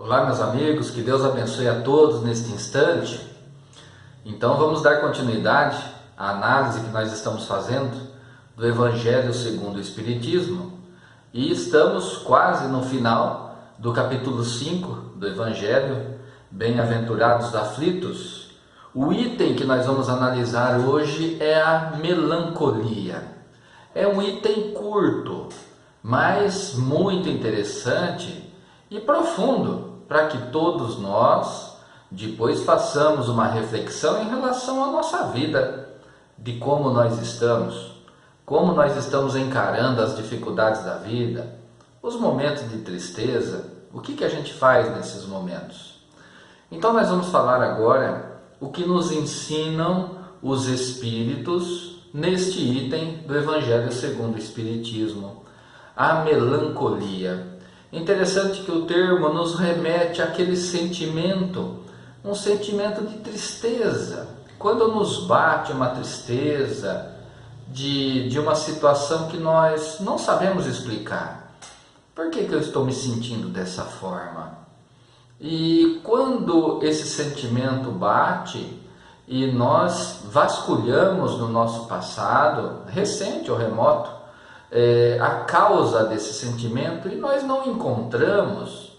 Olá, meus amigos, que Deus abençoe a todos neste instante. Então vamos dar continuidade à análise que nós estamos fazendo do Evangelho segundo o Espiritismo e estamos quase no final do capítulo 5 do Evangelho, Bem-aventurados aflitos. O item que nós vamos analisar hoje é a melancolia. É um item curto, mas muito interessante e profundo, para que todos nós depois façamos uma reflexão em relação à nossa vida, de como nós estamos encarando as dificuldades da vida, os momentos de tristeza, o que a gente faz nesses momentos. Então nós vamos falar agora o que nos ensinam os Espíritos neste item do Evangelho segundo o Espiritismo, a melancolia. Interessante que o termo nos remete àquele sentimento, um sentimento de tristeza. Quando nos bate uma tristeza de uma situação que nós não sabemos explicar. Por que eu estou me sentindo dessa forma? E quando esse sentimento bate e nós vasculhamos no nosso passado, recente ou remoto, a causa desse sentimento e nós não encontramos,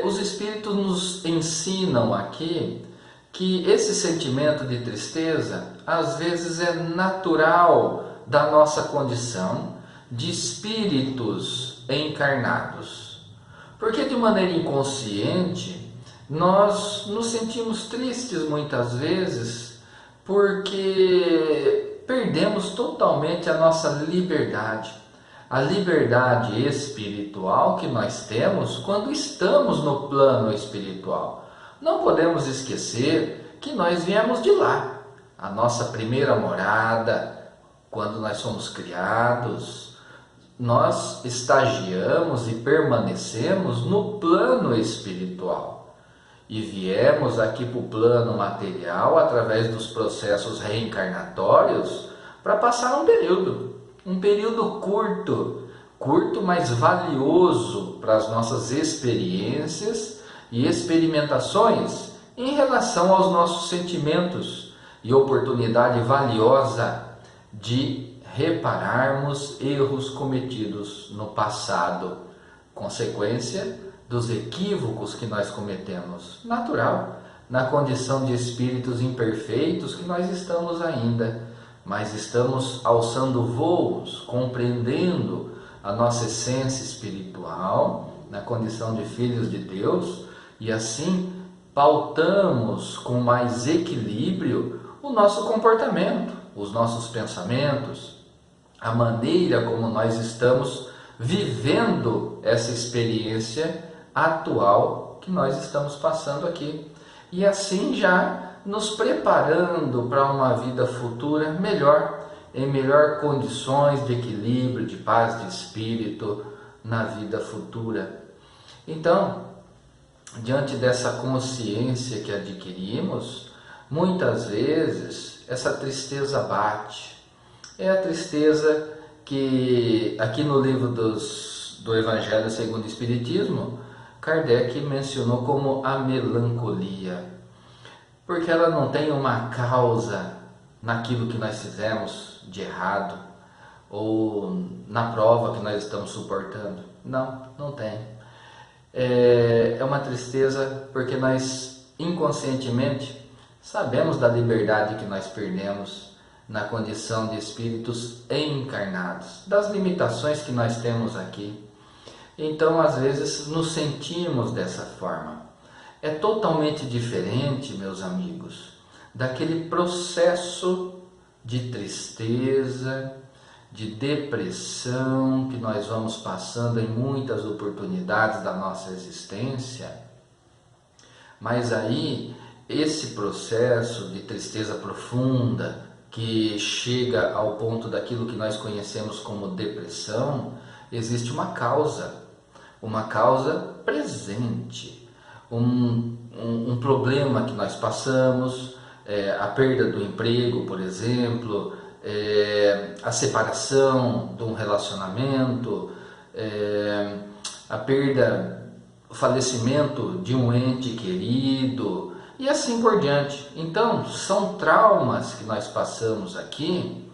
os Espíritos nos ensinam aqui que esse sentimento de tristeza às vezes é natural da nossa condição de espíritos encarnados, porque de maneira inconsciente nós nos sentimos tristes muitas vezes porque perdemos totalmente a nossa liberdade, a liberdade espiritual que nós temos quando estamos no plano espiritual. Não podemos esquecer que nós viemos de lá, a nossa primeira morada, quando nós somos criados, nós estagiamos e permanecemos no plano espiritual. E viemos aqui para o plano material através dos processos reencarnatórios para passar um período curto, mas valioso para as nossas experiências e experimentações em relação aos nossos sentimentos e oportunidade valiosa de repararmos erros cometidos no passado, consequência dos equívocos que nós cometemos, natural, na condição de espíritos imperfeitos que nós estamos ainda, mas estamos alçando voos, compreendendo a nossa essência espiritual, na condição de filhos de Deus, e assim pautamos com mais equilíbrio o nosso comportamento, os nossos pensamentos, a maneira como nós estamos vivendo essa experiência atual que nós estamos passando aqui, e assim já nos preparando para uma vida futura melhor, em melhor condições de equilíbrio, de paz de espírito na vida futura. Então, diante dessa consciência que adquirimos, muitas vezes essa tristeza bate. É a tristeza que aqui no livro do Evangelho segundo o Espiritismo, Kardec mencionou como a melancolia, porque ela não tem uma causa naquilo que nós fizemos de errado ou na prova que nós estamos suportando. Não tem. É uma tristeza porque nós inconscientemente sabemos da liberdade que nós perdemos na condição de espíritos encarnados, das limitações que nós temos aqui. Então, às vezes, nos sentimos dessa forma. É totalmente diferente, meus amigos, daquele processo de tristeza, de depressão que nós vamos passando em muitas oportunidades da nossa existência. Mas aí, esse processo de tristeza profunda, que chega ao ponto daquilo que nós conhecemos como depressão, existe uma causa presente, um problema que nós passamos, a perda do emprego, por exemplo, a separação de um relacionamento, a perda falecimento de um ente querido e assim por diante. Então, são traumas que nós passamos aqui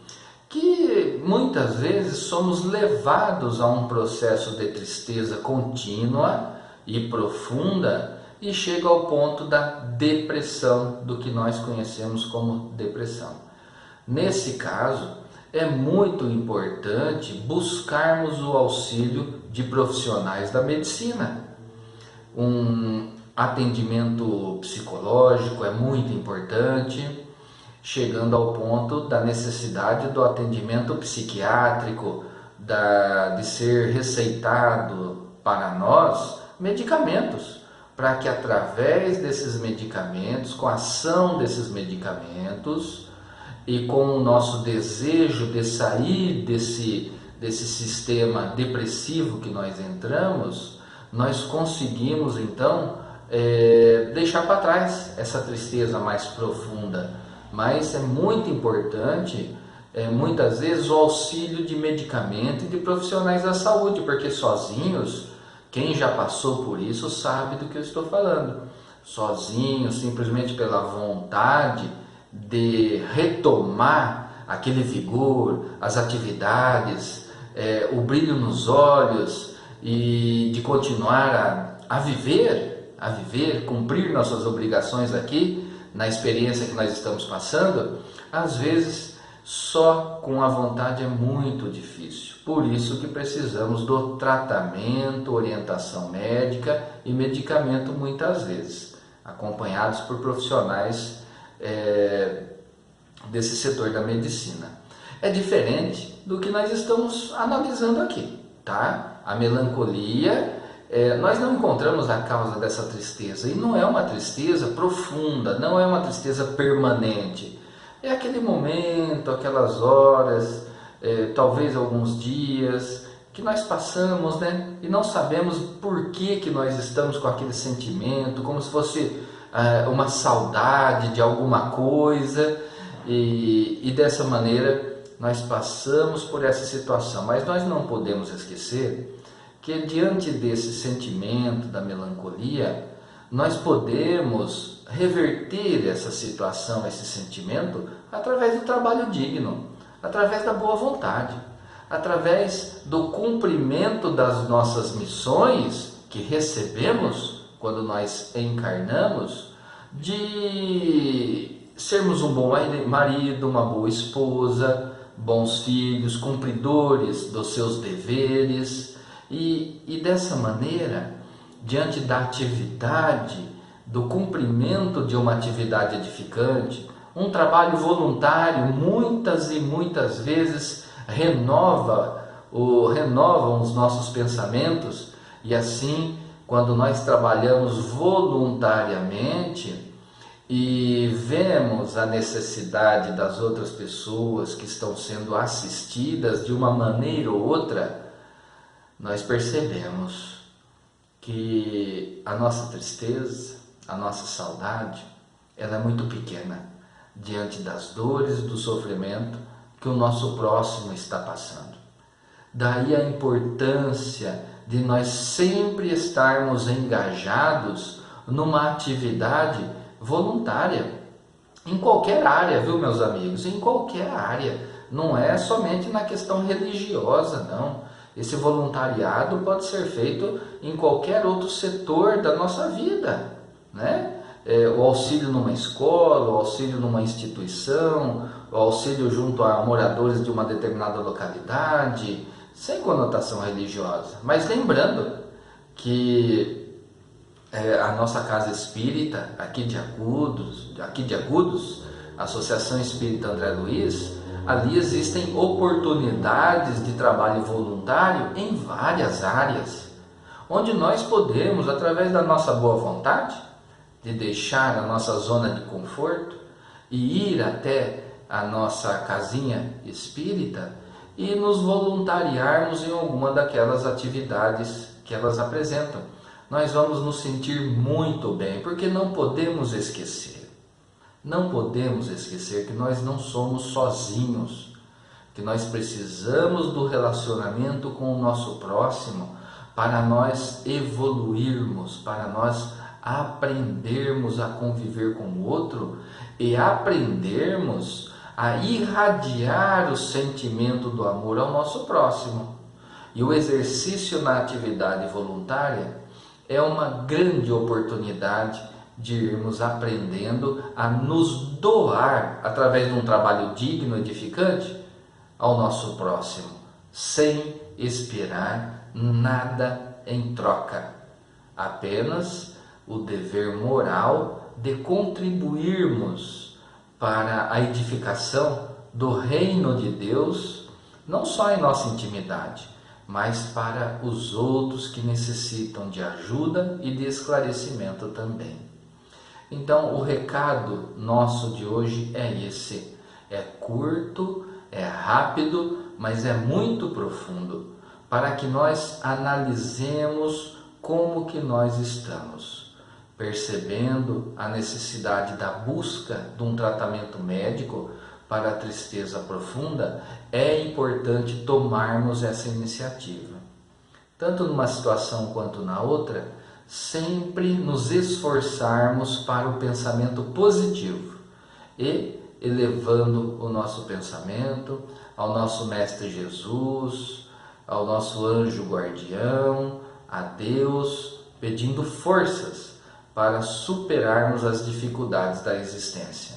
que muitas vezes somos levados a um processo de tristeza contínua e profunda e chega ao ponto da depressão, do que nós conhecemos como depressão. Nesse caso, é muito importante buscarmos o auxílio de profissionais da medicina. Um atendimento psicológico é muito importante, chegando ao ponto da necessidade do atendimento psiquiátrico, de ser receitado para nós medicamentos, para que através desses medicamentos, com a ação desses medicamentos e com o nosso desejo de sair desse sistema depressivo que nós entramos, nós conseguimos então deixar para trás essa tristeza mais profunda. Mas é muito importante, muitas vezes, o auxílio de medicamento e de profissionais da saúde, porque sozinhos, quem já passou por isso sabe do que eu estou falando. Sozinho, simplesmente pela vontade de retomar aquele vigor, as atividades, o brilho nos olhos e de continuar a viver, cumprir nossas obrigações aqui, na experiência que nós estamos passando, às vezes só com a vontade é muito difícil. Por isso que precisamos do tratamento, orientação médica e medicamento muitas vezes, acompanhados por profissionais desse setor da medicina. É diferente do que nós estamos analisando aqui, tá? A melancolia, nós não encontramos a causa dessa tristeza, e não é uma tristeza profunda, não é uma tristeza permanente. É aquele momento, aquelas horas, talvez alguns dias, que nós passamos, né? E não sabemos por que nós estamos com aquele sentimento, como se fosse uma saudade de alguma coisa, e dessa maneira nós passamos por essa situação. Mas nós não podemos esquecer que diante desse sentimento da melancolia, nós podemos reverter essa situação, esse sentimento, através do trabalho digno, através da boa vontade, através do cumprimento das nossas missões que recebemos quando nós encarnamos, de sermos um bom marido, uma boa esposa, bons filhos, cumpridores dos seus deveres. E dessa maneira, diante da atividade, do cumprimento de uma atividade edificante, um trabalho voluntário, muitas e muitas vezes renovam os nossos pensamentos, e assim, quando nós trabalhamos voluntariamente e vemos a necessidade das outras pessoas que estão sendo assistidas de uma maneira ou outra, nós percebemos que a nossa tristeza, a nossa saudade, ela é muito pequena diante das dores, do sofrimento que o nosso próximo está passando. Daí a importância de nós sempre estarmos engajados numa atividade voluntária, em qualquer área, viu, meus amigos? Em qualquer área, não é somente na questão religiosa, não. Esse voluntariado pode ser feito em qualquer outro setor da nossa vida, né? O auxílio numa escola, o auxílio numa instituição, o auxílio junto a moradores de uma determinada localidade, sem conotação religiosa. Mas lembrando que a nossa casa espírita, aqui de Agudos, Associação Espírita André Luiz, ali existem oportunidades de trabalho voluntário em várias áreas, onde nós podemos, através da nossa boa vontade, de deixar a nossa zona de conforto e ir até a nossa casinha espírita e nos voluntariarmos em alguma daquelas atividades que elas apresentam. Nós vamos nos sentir muito bem, porque não podemos esquecer que nós não somos sozinhos, que nós precisamos do relacionamento com o nosso próximo para nós evoluirmos, para nós aprendermos a conviver com o outro e aprendermos a irradiar o sentimento do amor ao nosso próximo. E o exercício na atividade voluntária é uma grande oportunidade de irmos aprendendo a nos doar através de um trabalho digno e edificante ao nosso próximo, sem esperar nada em troca, apenas o dever moral de contribuirmos para a edificação do reino de Deus, não só em nossa intimidade, mas para os outros que necessitam de ajuda e de esclarecimento também. Então, o recado nosso de hoje é esse: é curto, é rápido, mas é muito profundo, para que nós analisemos como que nós estamos, percebendo a necessidade da busca de um tratamento médico para a tristeza profunda. É importante tomarmos essa iniciativa. Tanto numa situação quanto na outra, sempre nos esforçarmos para o pensamento positivo e elevando o nosso pensamento ao nosso Mestre Jesus, ao nosso anjo guardião, a Deus, pedindo forças para superarmos as dificuldades da existência.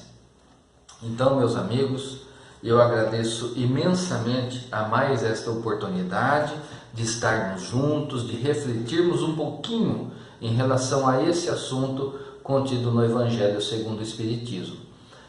Então, meus amigos, eu agradeço imensamente a mais esta oportunidade de estarmos juntos, de refletirmos um pouquinho em relação a esse assunto contido no Evangelho segundo o Espiritismo.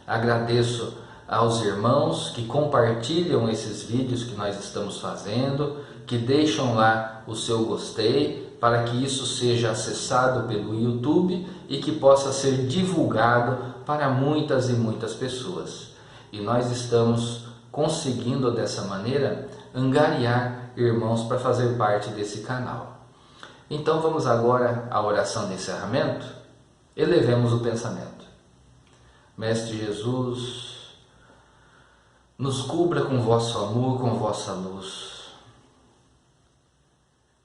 Agradeço aos irmãos que compartilham esses vídeos que nós estamos fazendo, que deixam lá o seu gostei, para que isso seja acessado pelo YouTube e que possa ser divulgado para muitas e muitas pessoas. E nós estamos conseguindo dessa maneira angariar irmãos para fazer parte desse canal. Então vamos agora à oração de encerramento. Elevemos o pensamento. Mestre Jesus, nos cubra com vosso amor, com vossa luz.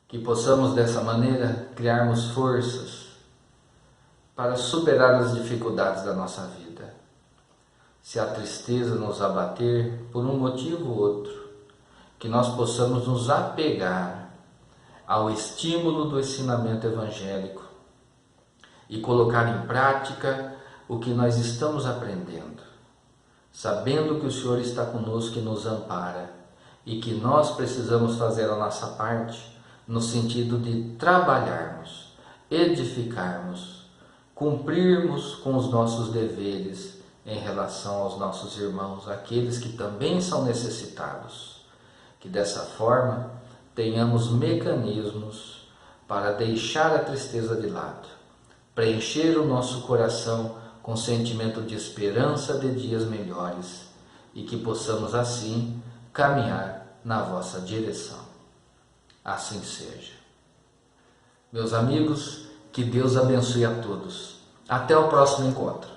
Que possamos dessa maneira criarmos forças para superar as dificuldades da nossa vida. Se a tristeza nos abater por um motivo ou outro, que nós possamos nos apegar ao estímulo do ensinamento evangélico e colocar em prática o que nós estamos aprendendo, sabendo que o Senhor está conosco e nos ampara e que nós precisamos fazer a nossa parte no sentido de trabalharmos, edificarmos, cumprirmos com os nossos deveres em relação aos nossos irmãos, aqueles que também são necessitados. Que dessa forma tenhamos mecanismos para deixar a tristeza de lado, preencher o nosso coração com sentimento de esperança de dias melhores e que possamos assim caminhar na vossa direção. Assim seja. Meus amigos, que Deus abençoe a todos. Até o próximo encontro.